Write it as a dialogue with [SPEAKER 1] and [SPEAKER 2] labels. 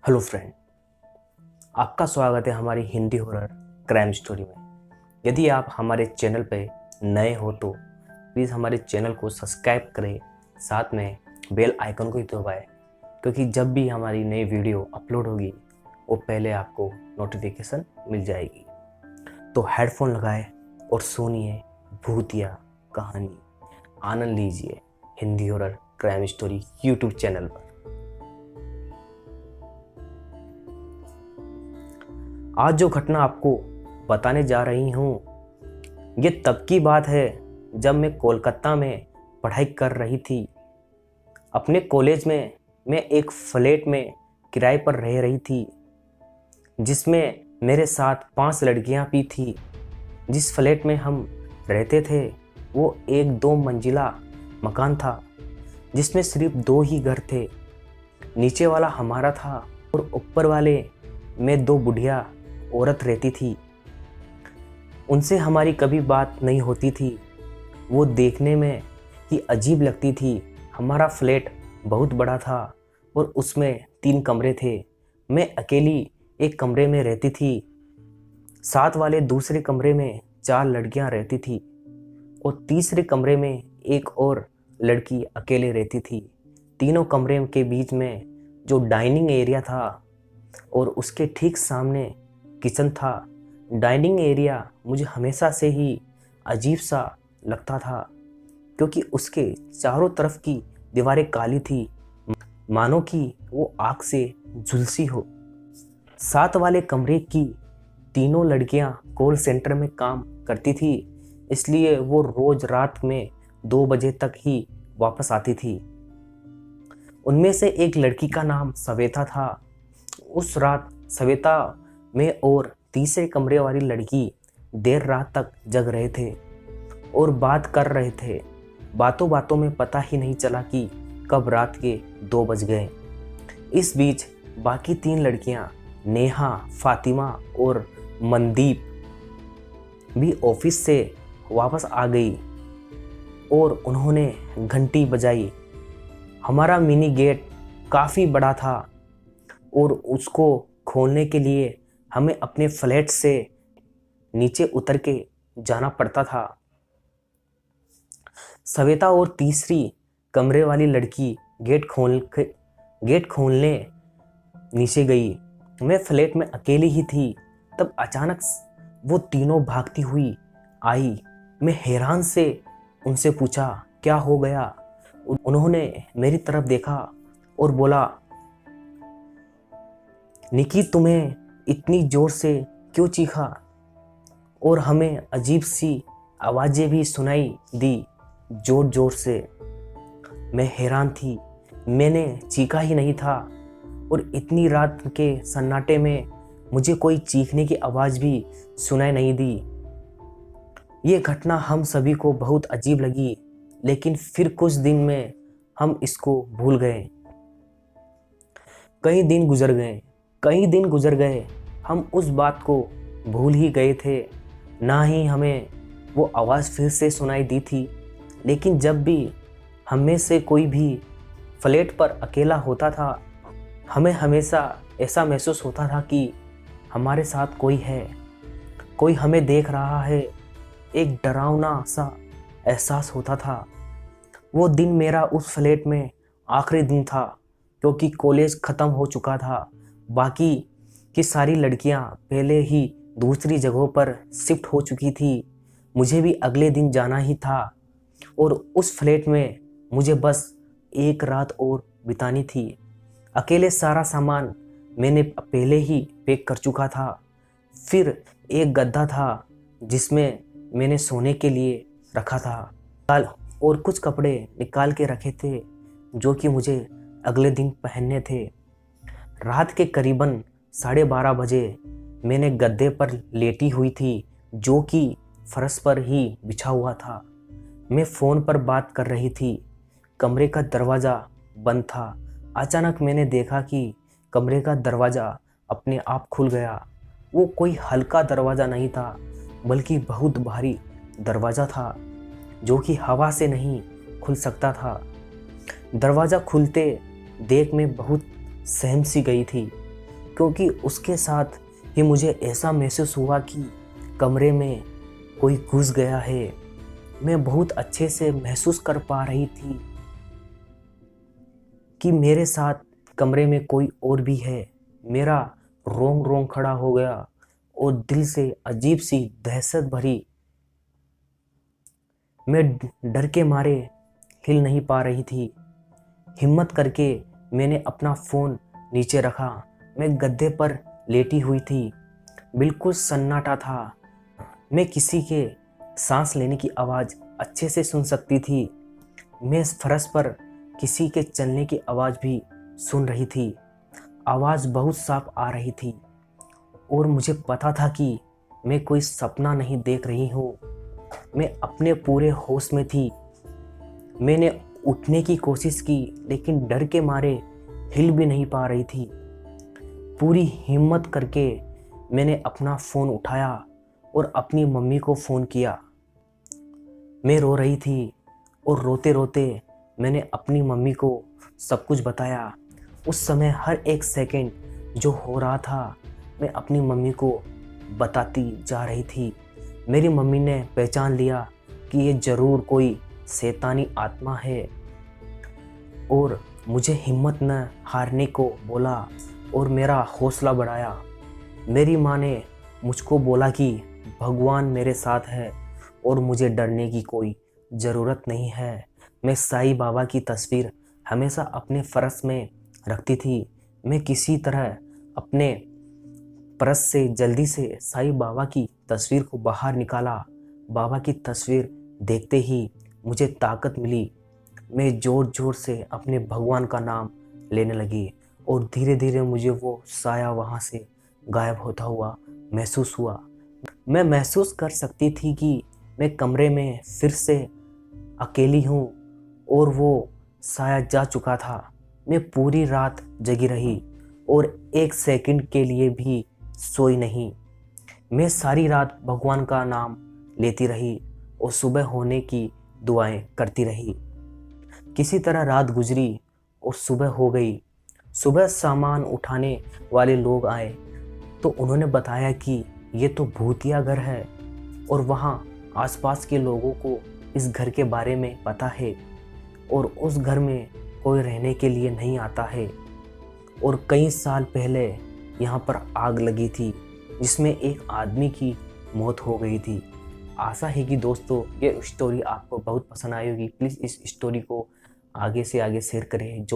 [SPEAKER 1] Hello friend, आपका स्वागत है हमारी हिंदी हॉरर क्राइम स्टोरी में। यदि आप हमारे चैनल पे नए हो तो प्लीज़ हमारे चैनल को सब्सक्राइब करें, साथ में बेल आइकन को ही दबाएं, क्योंकि जब भी हमारी नई वीडियो अपलोड होगी वो पहले आपको नोटिफिकेशन मिल जाएगी। तो हेडफोन लगाएं और सुनिए भूतिया कहानी, आनंद लीजिए Hindi horror crime story YouTube channel पर। आज जो घटना आपको बताने जा रही हूँ ये तब की बात है जब मैं कोलकाता में पढ़ाई कर रही थी। अपने कॉलेज में मैं एक फ्लैट में किराए पर रह रही थी, जिसमें मेरे साथ 5 लड़कियां भी थी। जिस फ्लैट में हम रहते थे वो एक 2 मंजिला मकान था, जिसमें सिर्फ 2 ही घर थे। नीचे वाला हमारा था और ऊपर वाले में 2 बुढ़िया औरत रहती थी। उनसे हमारी कभी बात नहीं होती थी, वो देखने में ही अजीब लगती थी। हमारा फ्लैट बहुत बड़ा था और उसमें 3 कमरे थे। मैं अकेली एक कमरे में रहती थी, साथ वाले दूसरे कमरे में 4 लड़कियां रहती थी और तीसरे कमरे में एक और लड़की अकेले रहती थी। तीनों कमरे के बीच में जो डाइनिंग एरिया था और उसके ठीक सामने किचन था। डाइनिंग एरिया मुझे हमेशा से ही अजीब सा लगता था, क्योंकि उसके चारों तरफ की दीवारें काली थी, मानो कि वो आग से झुलसी हो। साथ वाले कमरे की तीनों लड़कियां कॉल सेंटर में काम करती थी, इसलिए वो रोज रात में 2 बजे तक ही वापस आती थी। उनमें से एक लड़की का नाम सवेता था। उस रात सवेता मैं और तीसरे कमरे वाली लड़की देर रात तक जग रहे थे और बात कर रहे थे। बातों बातों में पता ही नहीं चला कि कब रात के 2 बज गए। इस बीच बाकी 3 लड़कियां नेहा, फातिमा और मनदीप भी ऑफिस से वापस आ गई और उन्होंने घंटी बजाई। हमारा मिनी गेट काफ़ी बड़ा था और उसको खोलने के लिए हमें अपने फ्लैट से नीचे उतर के जाना पड़ता था। सवेता और तीसरी कमरे वाली लड़की गेट खोलने नीचे गई। मैं फ्लैट में अकेली ही थी। तब अचानक वो तीनों भागती हुई आई। मैं हैरान से उनसे पूछा, क्या हो गया? उन्होंने मेरी तरफ देखा और बोला, निकी, तुम्हें इतनी जोर से क्यों चीखा? और हमें अजीब सी आवाज़ें भी सुनाई दी जोर जोर से। मैं हैरान थी, मैंने चीखा ही नहीं था और इतनी रात के सन्नाटे में मुझे कोई चीखने की आवाज़ भी सुनाई नहीं दी। ये घटना हम सभी को बहुत अजीब लगी, लेकिन फिर कुछ दिन में हम इसको भूल गए। कई दिन गुजर गए, हम उस बात को भूल ही गए थे। ना ही हमें वो आवाज़ फिर से सुनाई दी थी। लेकिन जब भी हम में से कोई भी फ्लैट पर अकेला होता था, हमें हमेशा ऐसा महसूस होता था कि हमारे साथ कोई है, कोई हमें देख रहा है। एक डरावना सा एहसास होता था। वो दिन मेरा उस फ्लैट में आखिरी दिन था, क्योंकि कॉलेज ख़त्म हो चुका था। बाकी की सारी लड़कियां पहले ही दूसरी जगहों पर शिफ्ट हो चुकी थी। मुझे भी अगले दिन जाना ही था और उस फ्लैट में मुझे बस एक रात और बितानी थी। अकेले सारा सामान मैंने पहले ही पैक कर चुका था। फिर एक गद्दा था जिसमें मैंने सोने के लिए रखा था और कुछ कपड़े निकाल के रखे थे जो कि मुझे अगले दिन पहनने थे। रात के करीबन 12:30 बजे मैंने गद्दे पर लेटी हुई थी, जो कि फर्श पर ही बिछा हुआ था। मैं फ़ोन पर बात कर रही थी। कमरे का दरवाज़ा बंद था। अचानक मैंने देखा कि कमरे का दरवाज़ा अपने आप खुल गया। वो कोई हल्का दरवाज़ा नहीं था, बल्कि बहुत भारी दरवाज़ा था, जो कि हवा से नहीं खुल सकता था। दरवाज़ा खुलते देख मैं बहुत सहम सी गई थी। क्योंकि उसके साथ ही मुझे ऐसा महसूस हुआ कि कमरे में कोई घुस गया है। मैं बहुत अच्छे से महसूस कर पा रही थी कि मेरे साथ कमरे में कोई और भी है। मेरा रोंग रोंग खड़ा हो गया और दिल से अजीब सी दहशत भरी, मैं डर के मारे हिल नहीं पा रही थी। हिम्मत करके मैंने अपना फ़ोन नीचे रखा। मैं गद्दे पर लेटी हुई थी। बिल्कुल सन्नाटा था। मैं किसी के सांस लेने की आवाज़ अच्छे से सुन सकती थी। मैं इस फर्श पर किसी के चलने की आवाज़ भी सुन रही थी। आवाज़ बहुत साफ आ रही थी और मुझे पता था कि मैं कोई सपना नहीं देख रही हूँ। मैं अपने पूरे होश में थी। मैंने उठने की कोशिश की लेकिन डर के मारे हिल भी नहीं पा रही थी। पूरी हिम्मत करके मैंने अपना फ़ोन उठाया और अपनी मम्मी को फ़ोन किया। मैं रो रही थी और रोते रोते मैंने अपनी मम्मी को सब कुछ बताया। उस समय हर एक सेकंड जो हो रहा था मैं अपनी मम्मी को बताती जा रही थी। मेरी मम्मी ने पहचान लिया कि ये ज़रूर कोई शैतानी आत्मा है और मुझे हिम्मत न हारने को बोला और मेरा हौसला बढ़ाया। मेरी माँ ने मुझको बोला कि भगवान मेरे साथ है और मुझे डरने की कोई ज़रूरत नहीं है। मैं साईं बाबा की तस्वीर हमेशा अपने पर्स में रखती थी। मैं किसी तरह अपने पर्स से जल्दी से साईं बाबा की तस्वीर को बाहर निकाला। बाबा की तस्वीर देखते ही मुझे ताकत मिली। मैं ज़ोर ज़ोर से अपने भगवान का नाम लेने लगी और धीरे धीरे मुझे वो साया वहाँ से गायब होता हुआ महसूस हुआ। मैं महसूस कर सकती थी कि मैं कमरे में फिर से अकेली हूँ और वो साया जा चुका था। मैं पूरी रात जगी रही और एक सेकंड के लिए भी सोई नहीं। मैं सारी रात भगवान का नाम लेती रही और सुबह होने की दुआएं करती रही। किसी तरह रात गुजरी और सुबह हो गई। सुबह सामान उठाने वाले लोग आए तो उन्होंने बताया कि ये तो भूतिया घर है और वहाँ आसपास के लोगों को इस घर के बारे में पता है और उस घर में कोई रहने के लिए नहीं आता है और कई साल पहले यहाँ पर आग लगी थी जिसमें एक आदमी की मौत हो गई थी। आशा है कि दोस्तों ये स्टोरी आपको बहुत पसंद आई होगी। प्लीज़ इस स्टोरी को आगे से आगे शेयर करें। जो